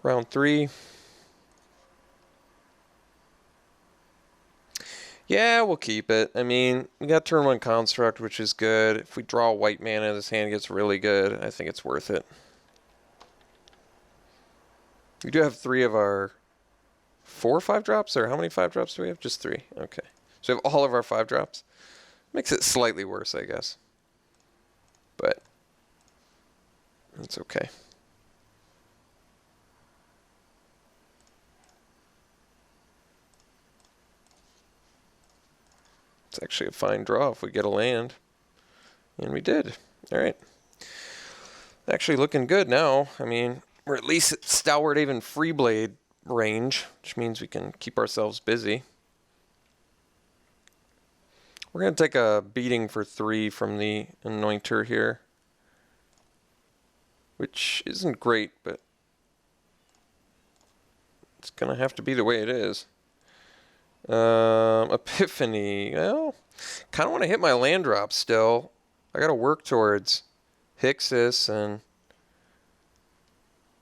Round 3. Yeah, we'll keep it. I mean, we got turn 1 construct, which is good. If we draw white mana, this hand gets really good. I think it's worth it. We do have 3 of our 4 5-drops, or how many 5-drops do we have? Just 3. Okay. So we have all of our 5-drops. Makes it slightly worse, I guess. But it's okay. It's actually a fine draw if we get a land. And we did. All right. Actually looking good now. I mean, we're at least at Stalwart Haven Freeblade range, which means we can keep ourselves busy. We're going to take a beating for 3 from the Anointer here, which isn't great, but it's going to have to be the way it is. Epiphany. Well, kind of want to hit my land drop still. I got to work towards Hixus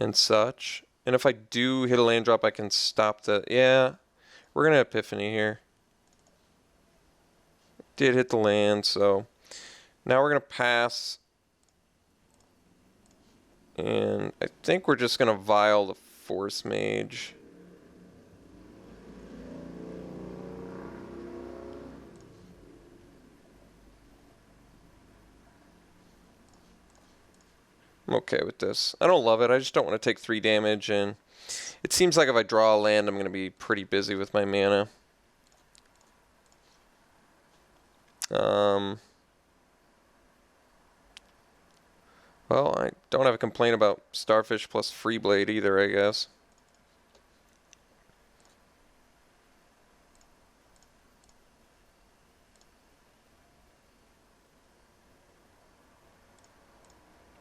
and such. And if I do hit a land drop, I can stop the... Yeah, we're going to Epiphany here. Did hit the land, so now we're going to pass. And I think we're just going to Vial the Force Mage. I'm okay with this. I don't love it. I just don't want to take 3 damage, and it seems like if I draw a land, I'm going to be pretty busy with my mana. Well, I don't have a complaint about Starfish plus Freeblade either, I guess.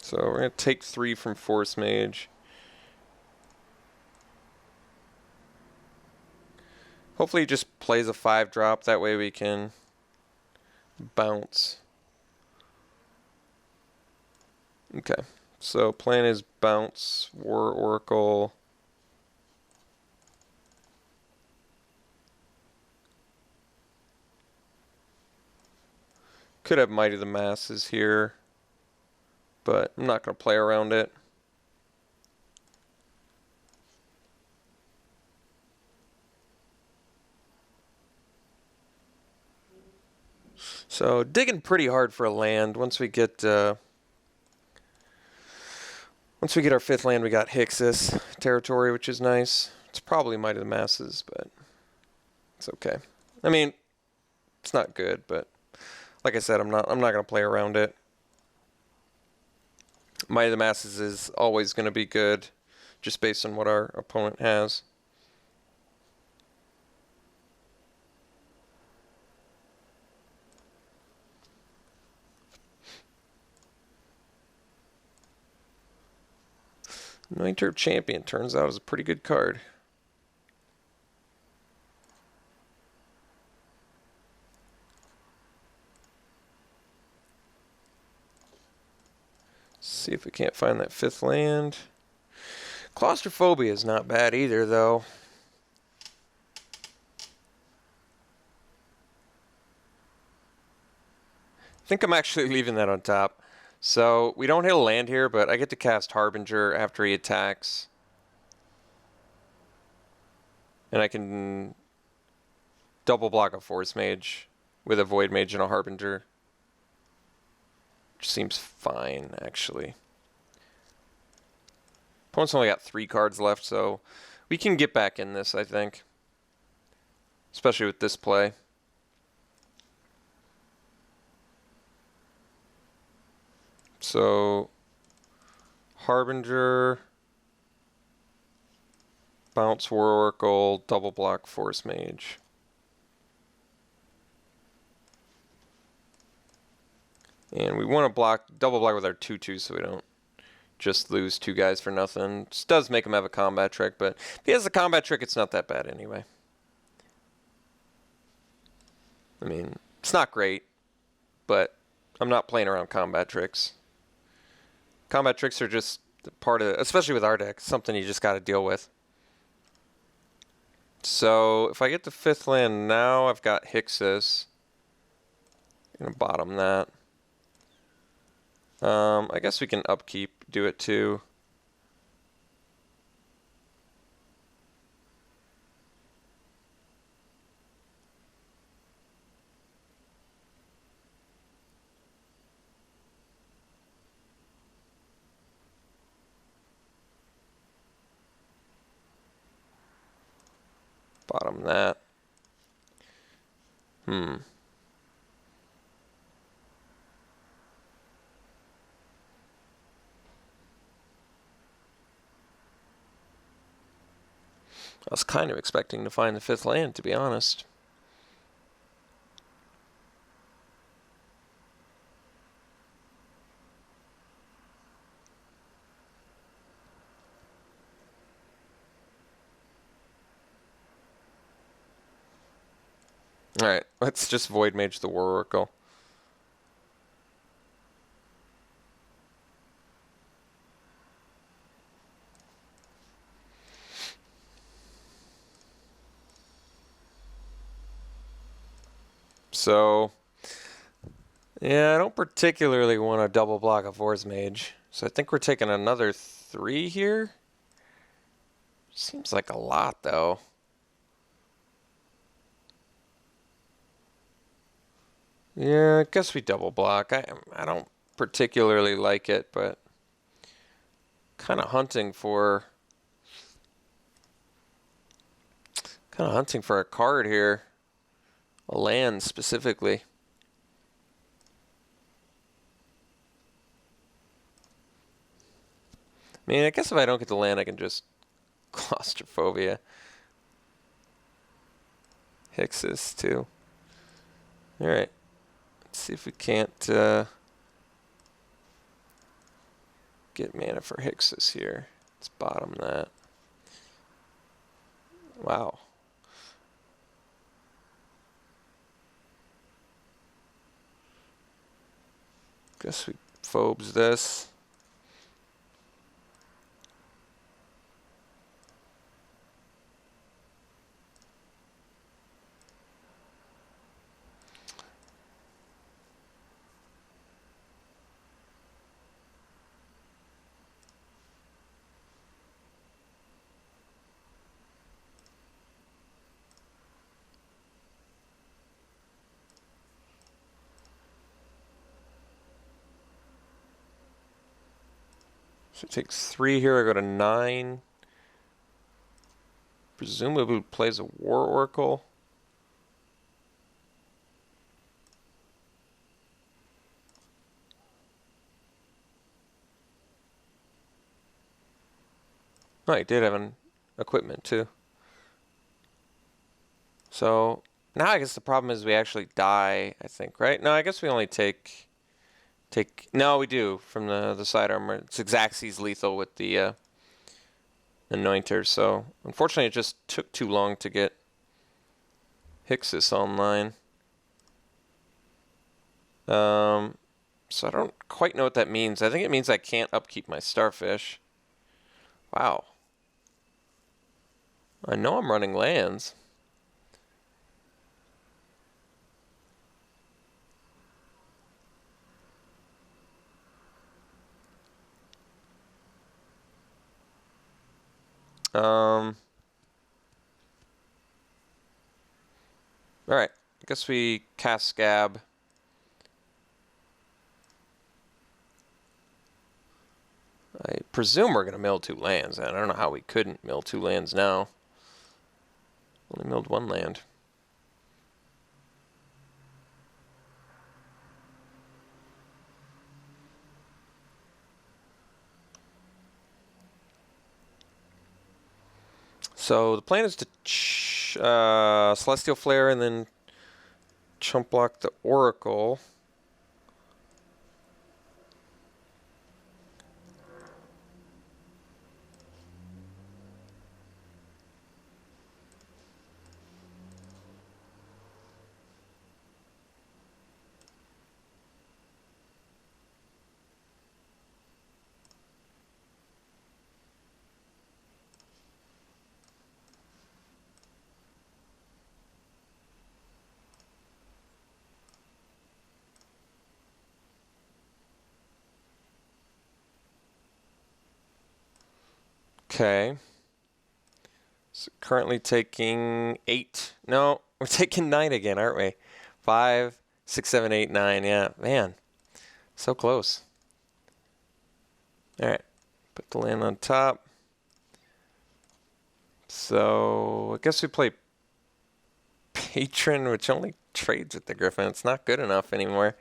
So we're going to take 3 from Force Mage. Hopefully he just plays a 5-drop. That way we can bounce. Okay. So plan is bounce, War Oracle. Could have Might of the Masses here, but I'm not going to play around it. So digging pretty hard for a land. Once we get our 5th land, we got Hixus territory, which is nice. It's probably Might of the Masses, but it's okay. I mean, it's not good, but like I said, I'm not going to play around it. Might of the Masses is always going to be good, just based on what our opponent has. Anointer Champion turns out is a pretty good card. See if we can't find that 5th land. Claustrophobia is not bad either, though. I think I'm actually leaving that on top. So we don't hit a land here, but I get to cast Harbinger after he attacks. And I can double block a Force Mage with a Void Mage and a Harbinger. Which seems fine, actually. Opponent's only got 3 cards left, so we can get back in this, I think. Especially with this play. So, Harbinger, bounce War Oracle, double block Force Mage. And we want to double block with our 2/2 so we don't just lose 2 guys for nothing. Just does make him have a combat trick, but if he has a combat trick, it's not that bad anyway. I mean, it's not great, but I'm not playing around combat tricks. Combat tricks are just part of, especially with our deck, something you just got to deal with. So if I get the 5th land now, I've got Hixus. I'm gonna bottom that. I guess we can upkeep, do it too. Bottom that. I was kind of expecting to find the 5th land, to be honest. Alright, let's just Void Mage the War Oracle. So, yeah, I don't particularly want to double block a Force Mage. So I think we're taking another 3 here. Seems like a lot, though. Yeah, I guess we double block. I don't particularly like it, but kind of hunting for a card here. A land specifically. I mean, I guess if I don't get the land, I can just Claustrophobia. Hixus, too. Alright. Let's see if we can't get mana for Hixus here. Let's bottom that. Wow. Guess we phobes this. So it takes 3 here, I go to 9. Presumably plays a War Oracle. Oh, he did have an equipment too. So now I guess the problem is we actually die, I think, right? No, I guess we only take no, we do from the side armor. It's Xaxes lethal with the Anointer, so unfortunately it just took too long to get Hixus online. So I don't quite know what that means. I think it means I can't upkeep my Starfish. Wow. I know I'm running lands. Alright. I guess we cast Scab. I presume we're going to mill 2 lands, and I don't know how we couldn't mill 2 lands now. Only milled 1 land. So the plan is to Celestial Flare and then chump block the Oracle. Okay. So currently taking 8. No, we're taking 9 again, aren't we? 5, 6, 7, 8, 9. Yeah, man. So close. All right. Put the land on top. So I guess we play Patron, which only trades with the Griffin. It's not good enough anymore.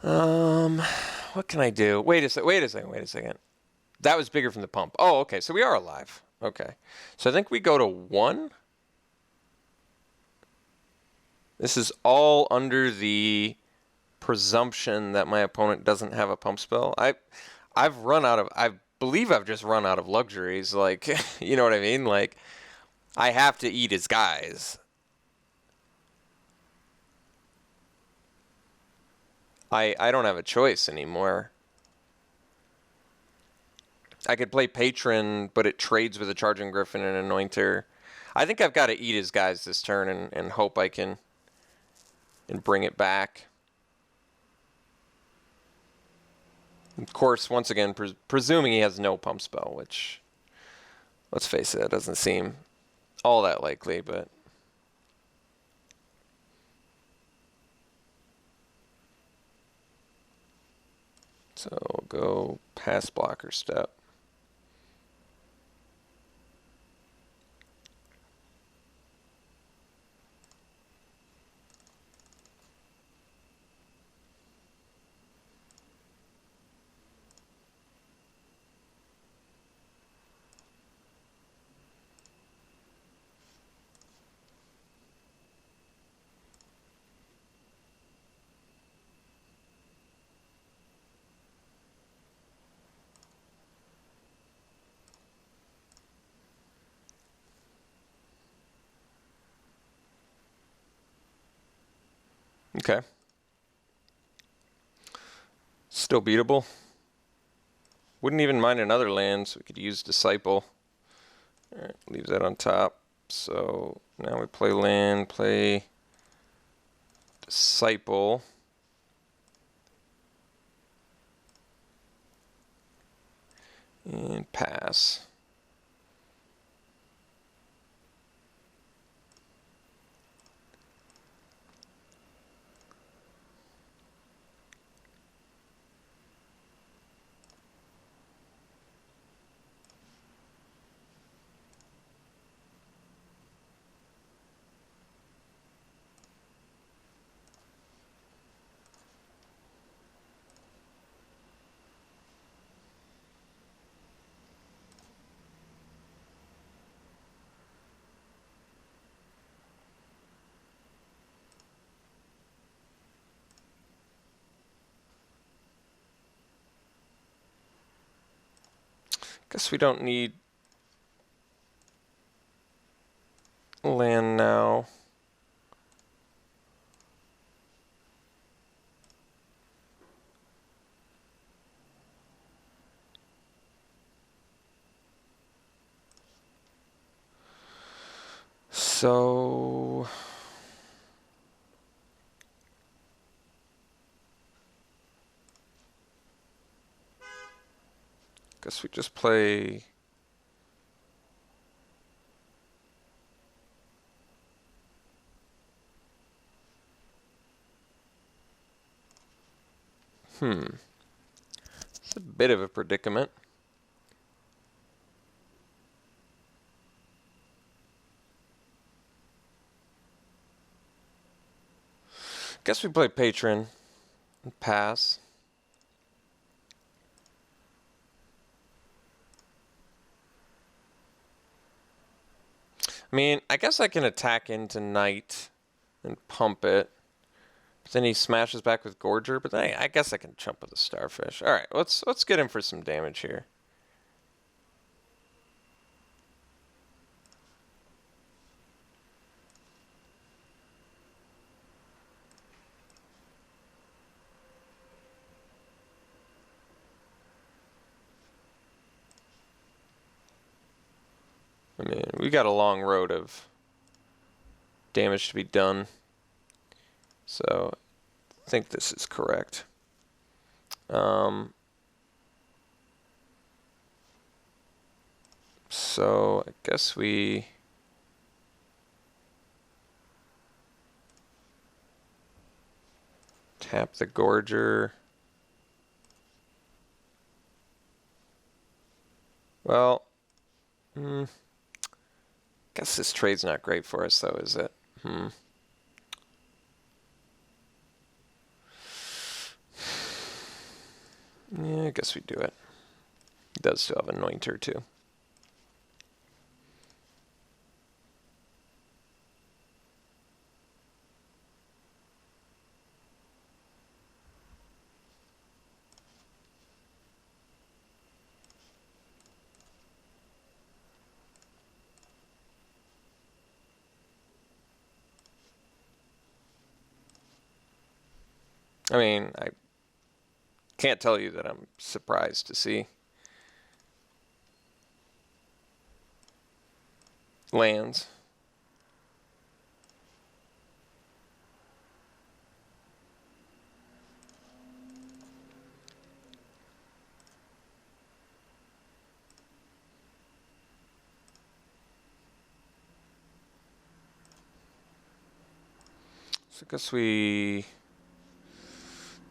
What can I do? Wait a second. That was bigger from the pump. Oh, okay. So we are alive. Okay. So I think we go to 1. This is all under the presumption that my opponent doesn't have a pump spell. I believe I've just run out of luxuries. Like, you know what I mean? Like, I have to eat his guys. I don't have a choice anymore. I could play Patron, but it trades with a Charging Griffin and Anointer. I think I've got to eat his guys this turn and hope I can and bring it back. Of course, once again, presuming he has no pump spell, which, let's face it, that doesn't seem all that likely, but... So we'll go pass blocker step. Okay. Still beatable. Wouldn't even mind another land, so we could use Disciple. All right, leave that on top. So now we play land, play Disciple. And pass. Guess we don't need land now. So guess we just play It's a bit of a predicament. Guess we play Patron and pass. I mean, I guess I can attack into Knight and pump it. But then he smashes back with Gorger, but then I guess I can chump with a Starfish. Alright, let's get him for some damage here. I mean, we got a long road of damage to be done. So, I think this is correct. So I guess we tap the Gorger. Well, guess this trade's not great for us though, is it? Yeah, I guess we do it. He does still have Anointer too. I mean, I can't tell you that I'm surprised to see lands. So I guess we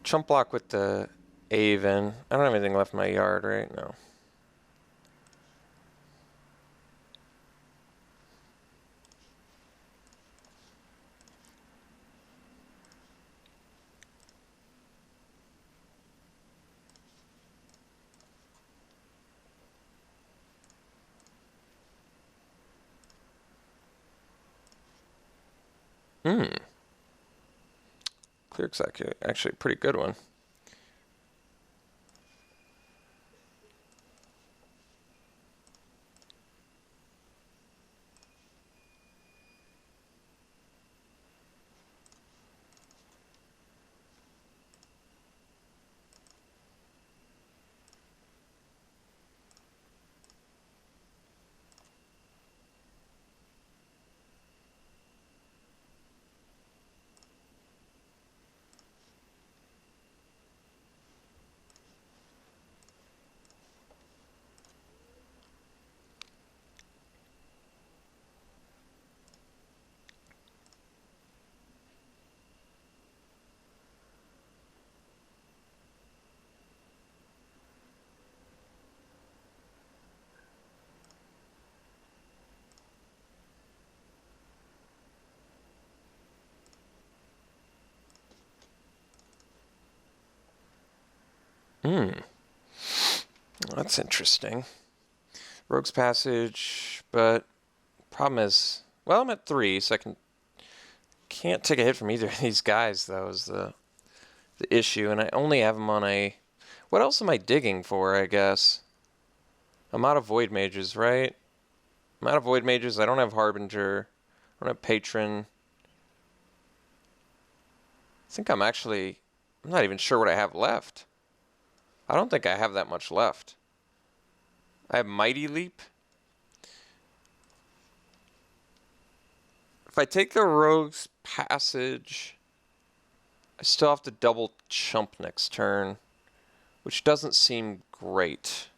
chump block with the Aven. I don't have anything left in my yard, right? No. Cleric's actually a pretty good one. That's interesting. Rogue's Passage, but problem is, well, I'm at 3, so can't take a hit from either of these guys, though, is the issue, and I only have them on a... What else am I digging for, I guess? I'm out of Void Mages, right? I'm out of Void Mages, I don't have Harbinger, I don't have Patron. I think I'm not even sure what I have left. I don't think I have that much left. I have Mighty Leap. If I take the Rogue's Passage, I still have to double chump next turn, which doesn't seem great.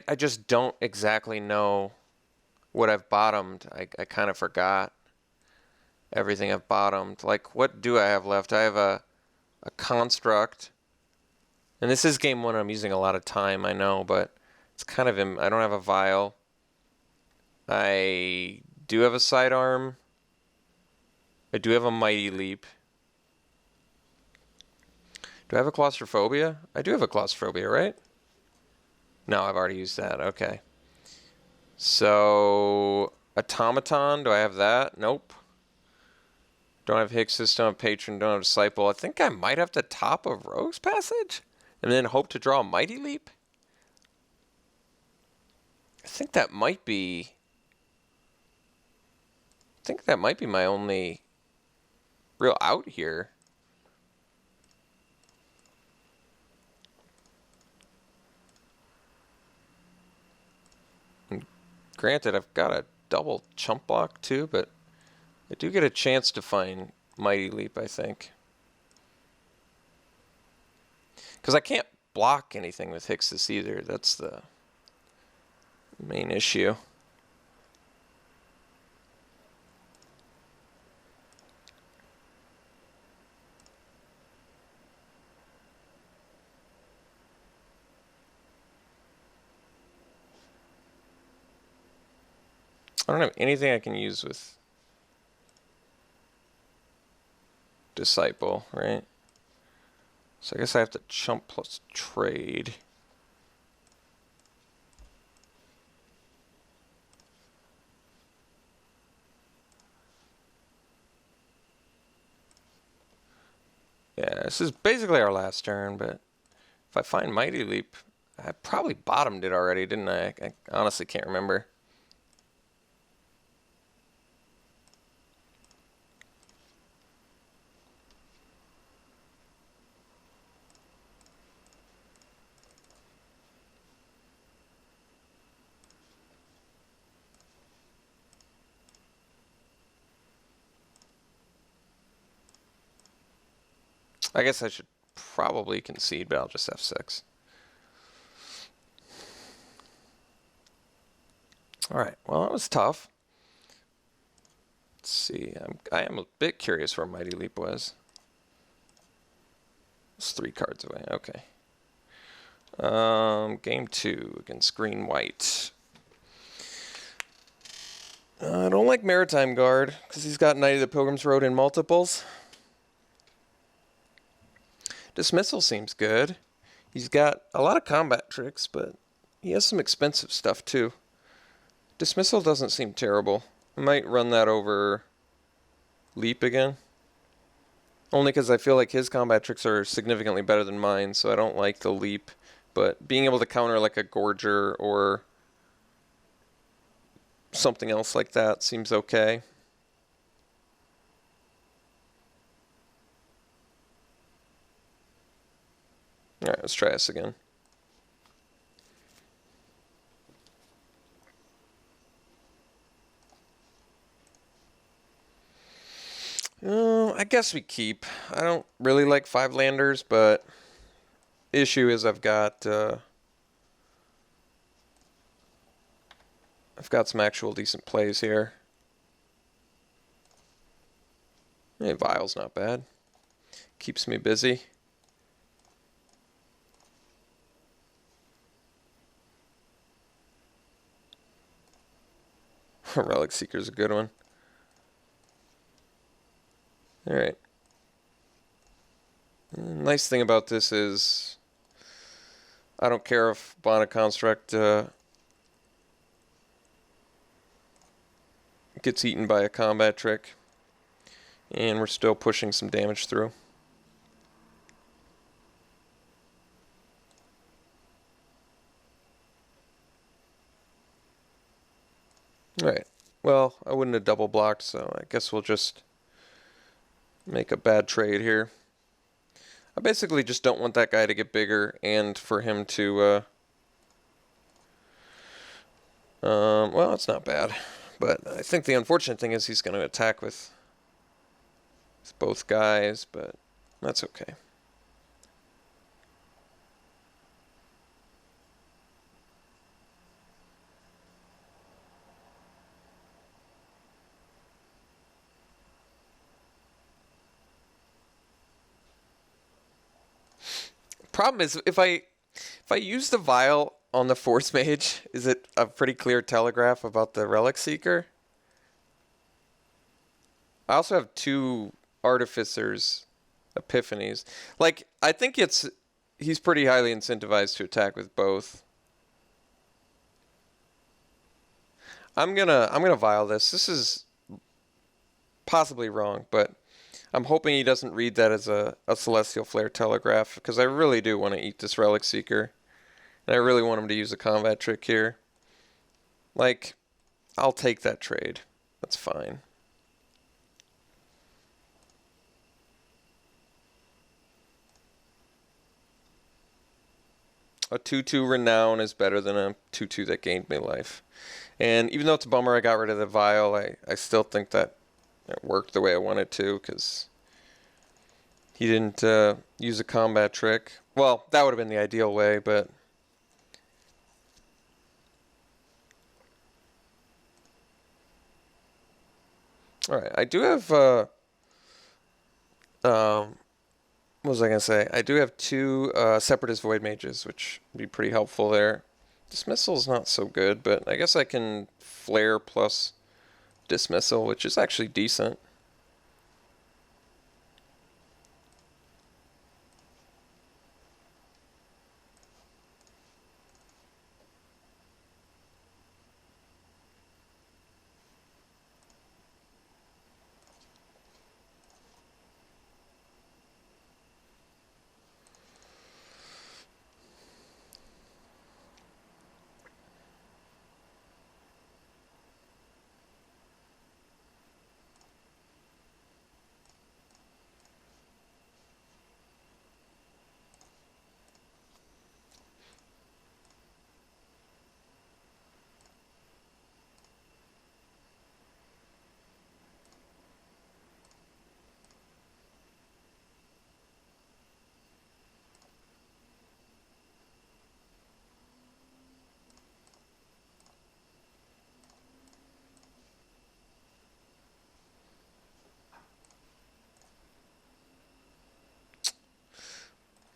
I just don't exactly know what I've bottomed. I kind of forgot everything I've bottomed. Like, what do I have left? I have a Construct. And this is game 1. I'm using a lot of time, I know, but it's kind of... I don't have a Vial. I do have a Sidearm. I do have a Mighty Leap. Do I have a Claustrophobia? I do have a Claustrophobia, right? No, I've already used that. Okay. So, Automaton, do I have that? Nope. Don't have Hixus, don't have Patron, don't have Disciple. I think I might have to top a Rogue's Passage and then hope to draw a Mighty Leap. I think that might be my only real out here. And granted, I've got a double chump block too, but I do get a chance to find Mighty Leap, I think. Because I can't block anything with Hixus either. That's the main issue. I don't have anything I can use with Disciple, right? So I guess I have to chump plus trade. Yeah, this is basically our last turn, but if I find Mighty Leap, I probably bottomed it already, didn't I? I honestly can't remember. I guess I should probably concede, but I'll just F6. Alright, well, that was tough. Let's see. I am a bit curious where Mighty Leap was. It's 3 cards away. Okay. Game 2 against Green White. I don't like Maritime Guard because he's got Knight of the Pilgrim's Road in multiples. Dismissal seems good. He's got a lot of combat tricks, but he has some expensive stuff too. Dismissal doesn't seem terrible. I might run that over Leap again. Only because I feel like his combat tricks are significantly better than mine, so I don't like the Leap. But being able to counter like a Gorger or something else like that seems okay. Alright, let's try this again. I guess we keep. I don't really like 5 landers, but issue is I've got some actual decent plays here. Hey, Vial's not bad. Keeps me busy. Relic Seeker's a good one. Alright. Nice thing about this is I don't care if Bond of Construct gets eaten by a combat trick. And we're still pushing some damage through. Alright. Well, I wouldn't have double blocked, so I guess we'll just make a bad trade here. I basically just don't want that guy to get bigger and for him to well, it's not bad. But I think the unfortunate thing is he's going to attack with both guys, but that's okay. Problem is, if I use the Vial on the Force Mage, is it a pretty clear telegraph about the Relic Seeker? I also have 2 Artificers Epiphanies. Like, I think he's pretty highly incentivized to attack with both. I'm gonna Vial this. This is possibly wrong, but I'm hoping he doesn't read that as a Celestial Flare telegraph, because I really do want to eat this Relic Seeker. And I really want him to use a combat trick here. Like, I'll take that trade. That's fine. A 2/2 Renown is better than a 2/2 that gained me life. And even though it's a bummer I got rid of the Vial, I still think that it worked the way I wanted to, because he didn't use a combat trick. Well, that would have been the ideal way, but... Alright, I do have... what was I going to say? I do have 2 Separatist Void Mages, which would be pretty helpful there. Dismissal's not so good, but I guess I can Flare plus Dismissal, which is actually decent.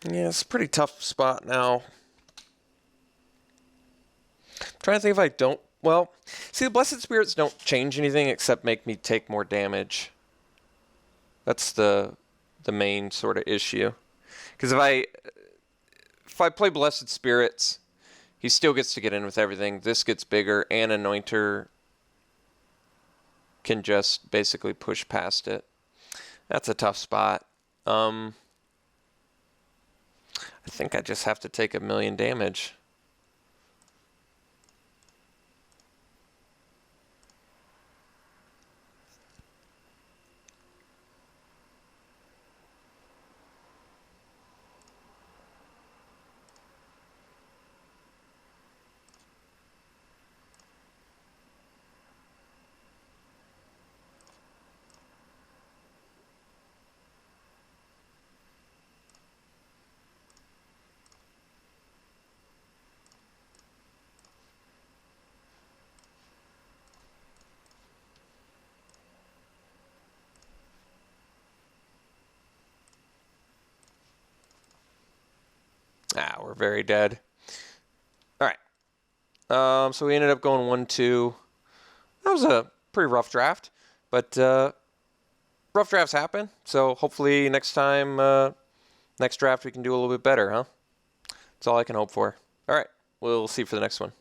Yeah, it's a pretty tough spot now. I'm trying to think if I don't... Well, see, the Blessed Spirits don't change anything except make me take more damage. That's the main sort of issue. Because if I play Blessed Spirits, he still gets to get in with everything. This gets bigger, and Anointer can just basically push past it. That's a tough spot. I think I just have to take 1,000,000 damage. Ah, we're very dead. All right. So we ended up going 1-2. That was a pretty rough draft, but rough drafts happen. So hopefully next time, next draft, we can do a little bit better, huh? That's all I can hope for. All right. We'll see you for the next one.